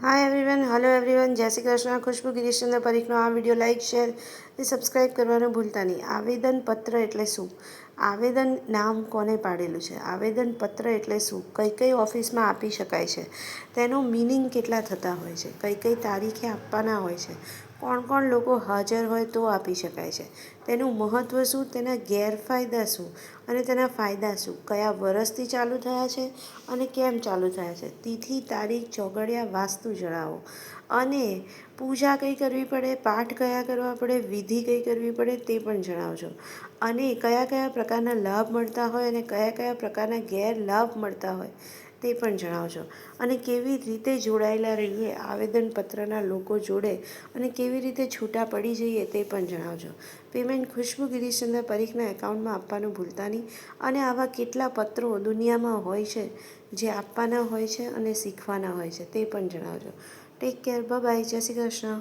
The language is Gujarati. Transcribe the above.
હાય એવરીવન, હેલો એવરીવન, જય શ્રી કૃષ્ણ. ખુશ્બુ ગિરીશચંદ્ર પરીખનો આ વિડીયો લાઇક, શેર અને સબસ્ક્રાઈબ કરવાનું ભૂલતા નહીં. આવેદનપત્ર એટલે શું? આવેદન નામ કોને પાડેલું છે? આવેદનપત્ર એટલે શું? કઈ કઈ ઓફિસમાં આપી શકાય છે? તેનો મિનિંગ કેટલા થતા હોય છે? કઈ કઈ તારીખે આપવાના હોય છે? કોણ કોણ લોકો હાજર હોય તો આપી શકાય છે? તેનું મહત્ત્વ શું? તેના ગેરફાયદા શું અને તેના ફાયદા શું? કયા વર્ષથી ચાલુ થયા છે અને કેમ ચાલુ થયા છે? તિથિ, તારીખ, ચોઘડિયા, વાસ્તુ જણાવો. અને પૂજા કઈ કરવી પડે, પાઠ કયા કરવા પડે, વિધિ કઈ કરવી પડે તે પણ જણાવજો. અને કયા કયા પ્રકારના લાભ મળતા હોય અને કયા કયા પ્રકારના ગેરલાભ મળતા હોય તે પણ જણાવજો. અને કેવી રીતે જોડાયેલા રહીએ આવેદનપત્રના લોકો જોડે અને કેવી રીતે છૂટા પડી જઈએ તે પણ જણાવજો. પેમેન્ટ ખુશ્બુ ગિરીશચંદ્ર પરીખના એકાઉન્ટમાં આપવાનું ભૂલતા નહીં. અને આવા કેટલા પત્રો દુનિયામાં હોય છે જે આપવાના હોય છે અને શીખવાના હોય છે તે પણ જણાવજો. ટેક કેર, બાય, જય શ્રી કૃષ્ણ.